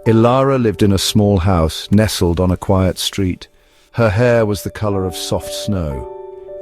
Elara lived in a small house nestled on a quiet street. Her hair was the color of soft snow.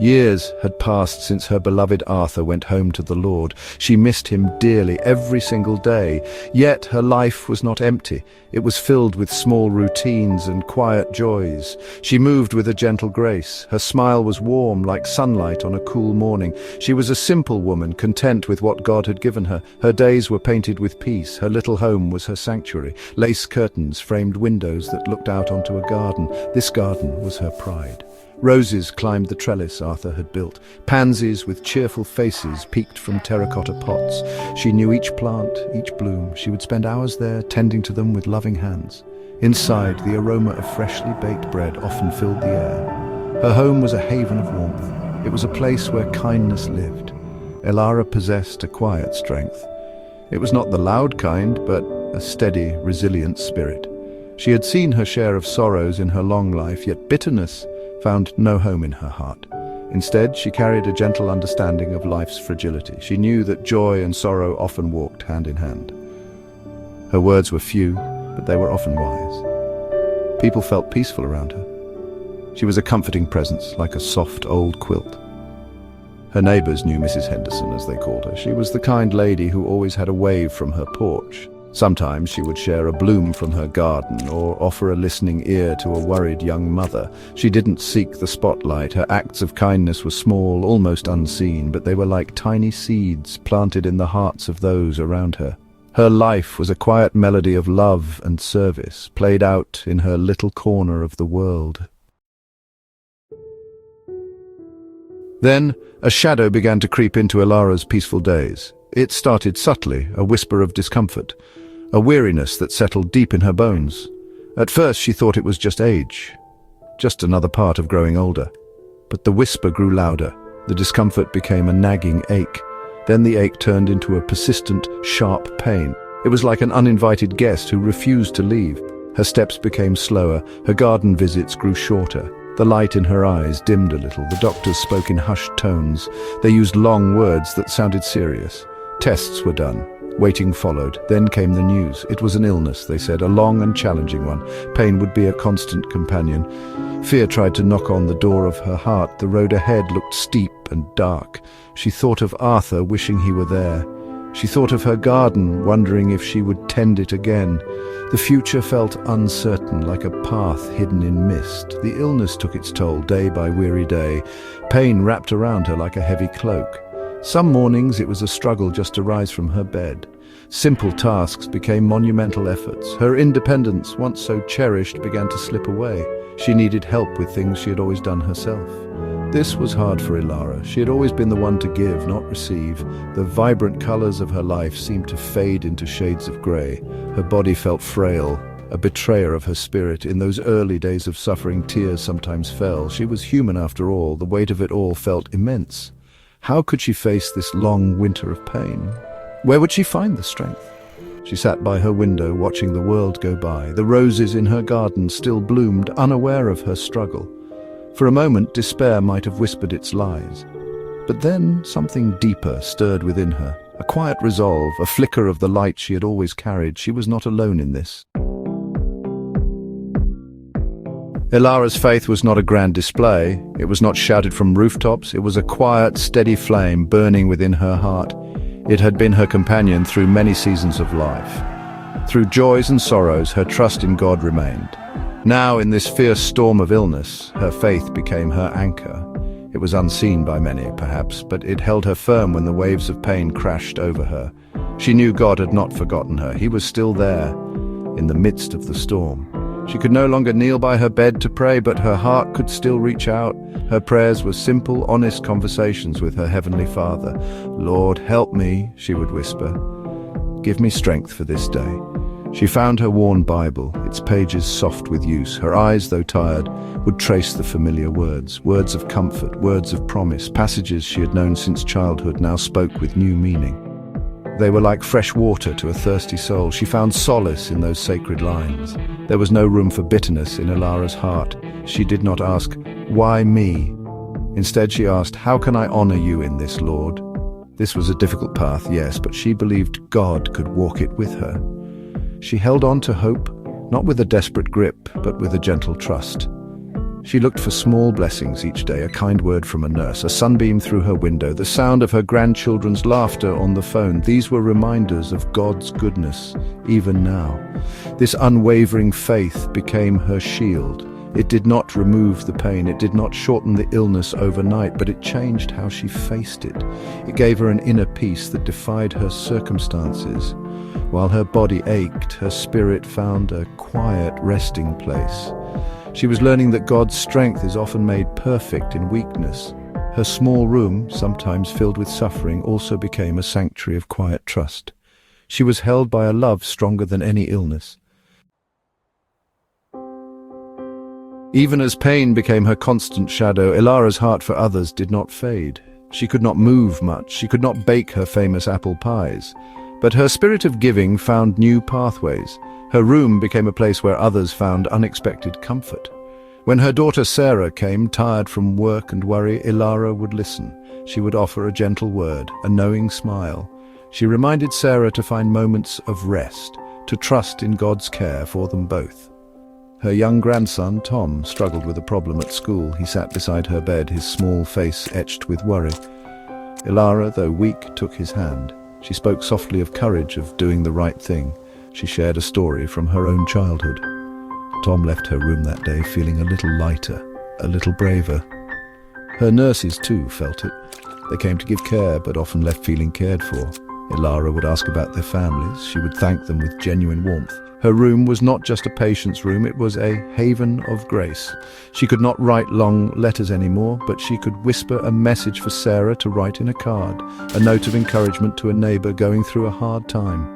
Years had passed since her beloved Arthur went home to the Lord. She missed him dearly every single day. Yet her life was not empty. It was filled with small routines and quiet joys. She moved with a gentle grace. Her smile was warm like sunlight on a cool morning. She was a simple woman, content with what God had given her. Her days were painted with peace. Her little home was her sanctuary. Lace curtains framed windows that looked out onto a garden. This garden was her pride. Roses climbed the trellis Arthur had built. Pansies with cheerful faces peeked from terracotta pots. She knew each plant, each bloom. She would spend hours there, tending to them with loving hands. Inside, the aroma of freshly baked bread often filled the air. Her home was a haven of warmth. It was a place where kindness lived. Elara possessed a quiet strength. It was not the loud kind, but a steady, resilient spirit. She had seen her share of sorrows in her long life, yet bitterness found no home in her heart. Instead, she carried a gentle understanding of life's fragility. She knew that joy and sorrow often walked hand in hand. Her words were few, but they were often wise. People felt peaceful around her. She was a comforting presence, like a soft old quilt. Her neighbors knew Mrs. Henderson, as they called her. She was the kind lady who always had a wave from her porch. Sometimes she would share a bloom from her garden or offer a listening ear to a worried young mother. She didn't seek the spotlight. Her acts of kindness were small, almost unseen, but they were like tiny seeds planted in the hearts of those around her. Her life was a quiet melody of love and service, played out in her little corner of the world. Then, a shadow began to creep into Elara's peaceful days. It started subtly, a whisper of discomfort, a weariness that settled deep in her bones. At first she thought it was just age, just another part of growing older. But the whisper grew louder. The discomfort became a nagging ache. Then the ache turned into a persistent, sharp pain. It was like an uninvited guest who refused to leave. Her steps became slower. Her garden visits grew shorter. The light in her eyes dimmed a little. The doctors spoke in hushed tones. They used long words that sounded serious. Tests were done. Waiting followed. Then came the news. It was an illness, they said, a long and challenging one. Pain would be a constant companion. Fear tried to knock on the door of her heart. The road ahead looked steep and dark. She thought of Arthur, wishing he were there. She thought of her garden, wondering if she would tend it again. The future felt uncertain, like a path hidden in mist. The illness took its toll day by weary day. Pain wrapped around her like a heavy cloak. Some mornings it was a struggle just to rise from her bed. Simple tasks became monumental efforts. Her independence, once so cherished, began to slip away. She needed help with things she had always done herself. This was hard for Elara. She had always been the one to give, not receive. The vibrant colors of her life seemed to fade into shades of gray. Her body felt frail, a betrayer of her spirit. In those early days of suffering, tears sometimes fell. She was human after all. The weight of it all felt immense. How could she face this long winter of pain? Where would she find the strength? She sat by her window, watching the world go by. The roses in her garden still bloomed, unaware of her struggle. For a moment, despair might have whispered its lies. But then something deeper stirred within her. A quiet resolve, a flicker of the light she had always carried. She was not alone in this. Elara's faith was not a grand display. It was not shouted from rooftops. It was a quiet, steady flame burning within her heart. It had been her companion through many seasons of life. Through joys and sorrows, her trust in God remained. Now, in this fierce storm of illness, her faith became her anchor. It was unseen by many, perhaps, but it held her firm when the waves of pain crashed over her. She knew God had not forgotten her. He was still there, in the midst of the storm. She could no longer kneel by her bed to pray, but her heart could still reach out. Her prayers were simple, honest conversations with her Heavenly Father. "Lord, help me," she would whisper. "Give me strength for this day." She found her worn Bible, its pages soft with use. Her eyes, though tired, would trace the familiar words. Words of comfort, words of promise. Passages she had known since childhood now spoke with new meaning. They were like fresh water to a thirsty soul. She found solace in those sacred lines. There was no room for bitterness in Elara's heart. She did not ask, "Why me?" Instead, she asked, "How can I honor you in this, Lord?" This was a difficult path, yes, but she believed God could walk it with her. She held on to hope, not with a desperate grip, but with a gentle trust. She looked for small blessings each day, a kind word from a nurse, a sunbeam through her window, the sound of her grandchildren's laughter on the phone. These were reminders of God's goodness, even now. This unwavering faith became her shield. It did not remove the pain, it did not shorten the illness overnight, but it changed how she faced it. It gave her an inner peace that defied her circumstances. While her body ached, her spirit found a quiet resting place. She was learning that God's strength is often made perfect in weakness. Her small room, sometimes filled with suffering, also became a sanctuary of quiet trust. She was held by a love stronger than any illness. Even as pain became her constant shadow, Elara's heart for others did not fade. She could not move much, she could not bake her famous apple pies. But her spirit of giving found new pathways. Her room became a place where others found unexpected comfort. When her daughter Sarah came, tired from work and worry, Elara would listen. She would offer a gentle word, a knowing smile. She reminded Sarah to find moments of rest, to trust in God's care for them both. Her young grandson, Tom, struggled with a problem at school. He sat beside her bed, his small face etched with worry. Elara, though weak, took his hand. She spoke softly of courage, of doing the right thing. She shared a story from her own childhood. Tom left her room that day feeling a little lighter, a little braver. Her nurses too felt it. They came to give care, but often left feeling cared for. Elara would ask about their families. She would thank them with genuine warmth. Her room was not just a patient's room, it was a haven of grace. She could not write long letters anymore, but she could whisper a message for Sarah to write in a card, a note of encouragement to a neighbor going through a hard time.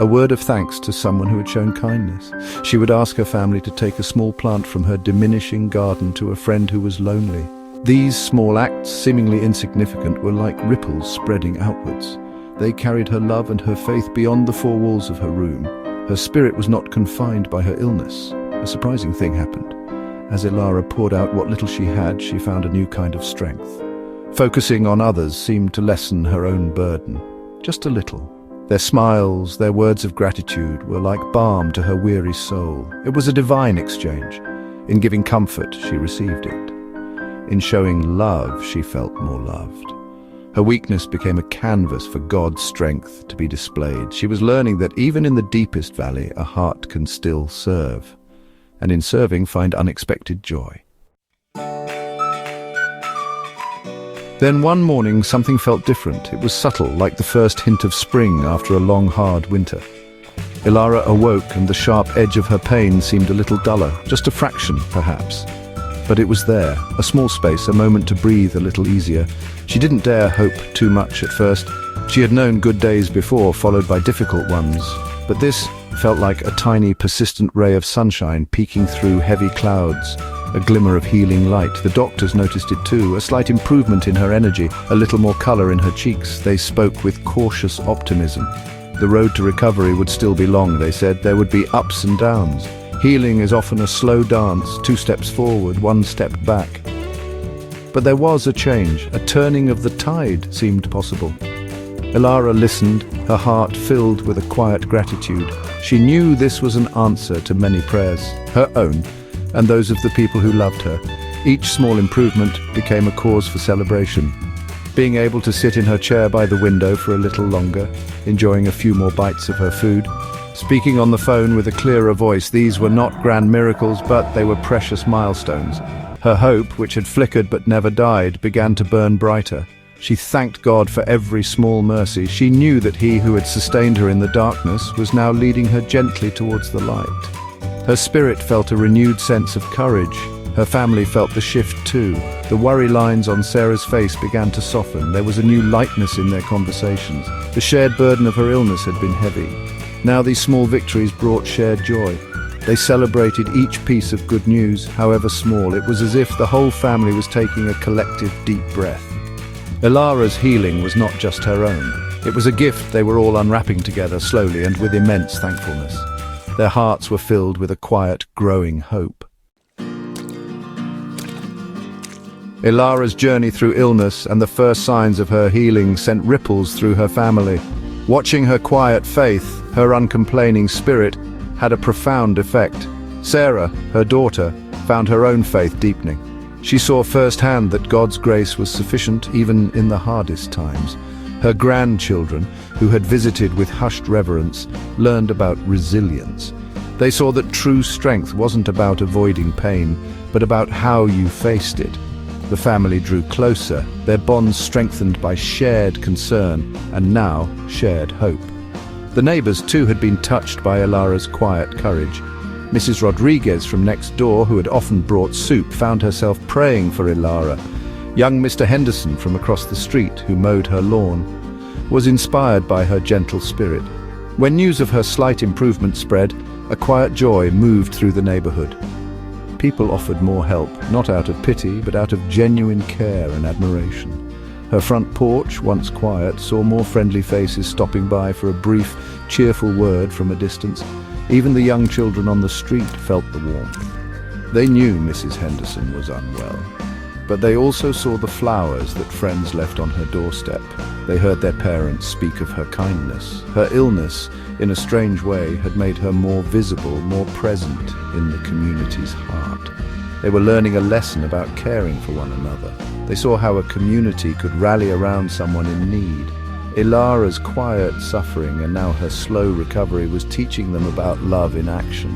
A word of thanks to someone who had shown kindness. She would ask her family to take a small plant from her diminishing garden to a friend who was lonely. These small acts, seemingly insignificant, were like ripples spreading outwards. They carried her love and her faith beyond the four walls of her room. Her spirit was not confined by her illness. A surprising thing happened. As Elara poured out what little she had, she found a new kind of strength. Focusing on others seemed to lessen her own burden. Just a little. Their smiles, their words of gratitude were like balm to her weary soul. It was a divine exchange. In giving comfort, she received it. In showing love, she felt more loved. Her weakness became a canvas for God's strength to be displayed. She was learning that even in the deepest valley, a heart can still serve, and in serving find unexpected joy. Then one morning something felt different. It was subtle, like the first hint of spring after a long, hard winter. Elara awoke and the sharp edge of her pain seemed a little duller, just a fraction, perhaps. But it was there, a small space, a moment to breathe a little easier. She didn't dare hope too much at first. She had known good days before, followed by difficult ones. But this felt like a tiny, persistent ray of sunshine peeking through heavy clouds. A glimmer of healing light. The doctors noticed it too, a slight improvement in her energy, a little more color in her cheeks. They spoke with cautious optimism. The road to recovery would still be long, they said. There would be ups and downs. Healing is often a slow dance, 2 steps forward, 1 step back. But there was a change, a turning of the tide seemed possible. Elara listened, her heart filled with a quiet gratitude. She knew this was an answer to many prayers, her own, and those of the people who loved her. Each small improvement became a cause for celebration. Being able to sit in her chair by the window for a little longer, enjoying a few more bites of her food, speaking on the phone with a clearer voice, these were not grand miracles, but they were precious milestones. Her hope, which had flickered but never died, began to burn brighter. She thanked God for every small mercy. She knew that He who had sustained her in the darkness was now leading her gently towards the light. Her spirit felt a renewed sense of courage. Her family felt the shift too. The worry lines on Sarah's face began to soften. There was a new lightness in their conversations. The shared burden of her illness had been heavy. Now these small victories brought shared joy. They celebrated each piece of good news, however small. It was as if the whole family was taking a collective deep breath. Elara's healing was not just her own. It was a gift they were all unwrapping together slowly and with immense thankfulness. Their hearts were filled with a quiet, growing hope. Elara's journey through illness and the first signs of her healing sent ripples through her family. Watching her quiet faith, her uncomplaining spirit, had a profound effect. Sarah, her daughter, found her own faith deepening. She saw firsthand that God's grace was sufficient even in the hardest times. Her grandchildren, who had visited with hushed reverence, learned about resilience. They saw that true strength wasn't about avoiding pain, but about how you faced it. The family drew closer, their bonds strengthened by shared concern and now shared hope. The neighbors too had been touched by Elara's quiet courage. Mrs. Rodriguez from next door, who had often brought soup, found herself praying for Elara. Young Mr. Henderson from across the street, who mowed her lawn, was inspired by her gentle spirit. When news of her slight improvement spread, a quiet joy moved through the neighborhood. People offered more help, not out of pity, but out of genuine care and admiration. Her front porch, once quiet, saw more friendly faces stopping by for a brief, cheerful word from a distance. Even the young children on the street felt the warmth. They knew Mrs. Henderson was unwell, but they also saw the flowers that friends left on her doorstep. They heard their parents speak of her kindness. Her illness, in a strange way, had made her more visible, more present in the community's heart. They were learning a lesson about caring for one another. They saw how a community could rally around someone in need. Elara's quiet suffering and now her slow recovery was teaching them about love in action.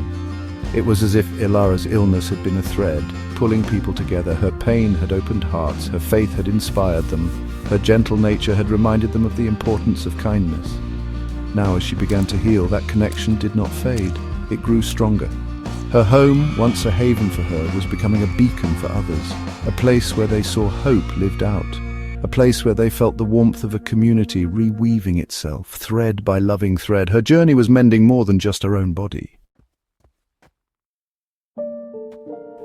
It was as if Elara's illness had been a thread, pulling people together. Her pain had opened hearts, her faith had inspired them, her gentle nature had reminded them of the importance of kindness. Now, as she began to heal, that connection did not fade, it grew stronger. Her home, once a haven for her, was becoming a beacon for others, a place where they saw hope lived out, a place where they felt the warmth of a community reweaving itself, thread by loving thread. Her journey was mending more than just her own body.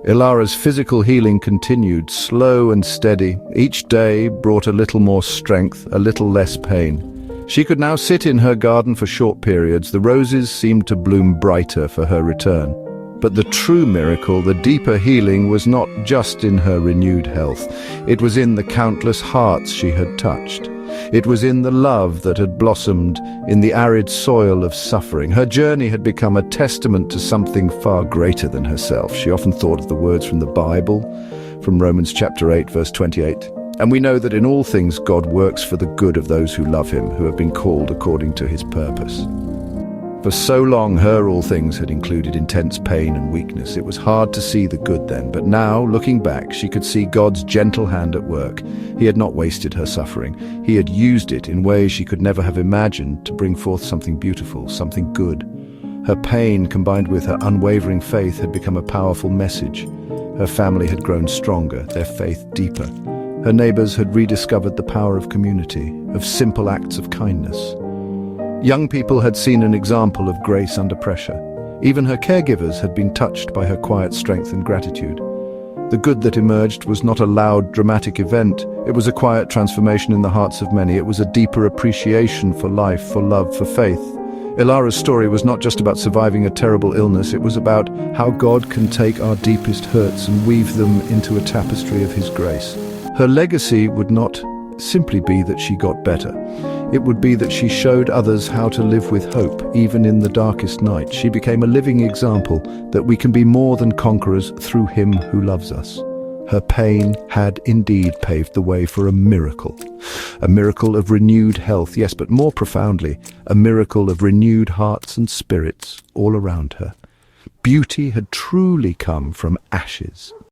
Elara's physical healing continued, slow and steady. Each day brought a little more strength, a little less pain. She could now sit in her garden for short periods. The roses seemed to bloom brighter for her return. But the true miracle, the deeper healing, was not just in her renewed health. It was in the countless hearts she had touched. It was in the love that had blossomed in the arid soil of suffering. Her journey had become a testament to something far greater than herself. She often thought of the words from the Bible, from Romans chapter 8, verse 28. And we know that in all things God works for the good of those who love him, who have been called according to his purpose. For so long, her all things had included intense pain and weakness. It was hard to see the good then, but now, looking back, she could see God's gentle hand at work. He had not wasted her suffering. He had used it in ways she could never have imagined to bring forth something beautiful, something good. Her pain, combined with her unwavering faith, had become a powerful message. Her family had grown stronger, their faith deeper. Her neighbors had rediscovered the power of community, of simple acts of kindness. Young people had seen an example of grace under pressure. Even her caregivers had been touched by her quiet strength and gratitude. The good that emerged was not a loud, dramatic event. It was a quiet transformation in the hearts of many. It was a deeper appreciation for life, for love, for faith. Elara's story was not just about surviving a terrible illness. It was about how God can take our deepest hurts and weave them into a tapestry of his grace. Her legacy would not simply be that she got better. It would be that she showed others how to live with hope, even in the darkest night. She became a living example that we can be more than conquerors through him who loves us. Her pain had indeed paved the way for a miracle of renewed health, yes, but more profoundly, a miracle of renewed hearts and spirits all around her. Beauty had truly come from ashes.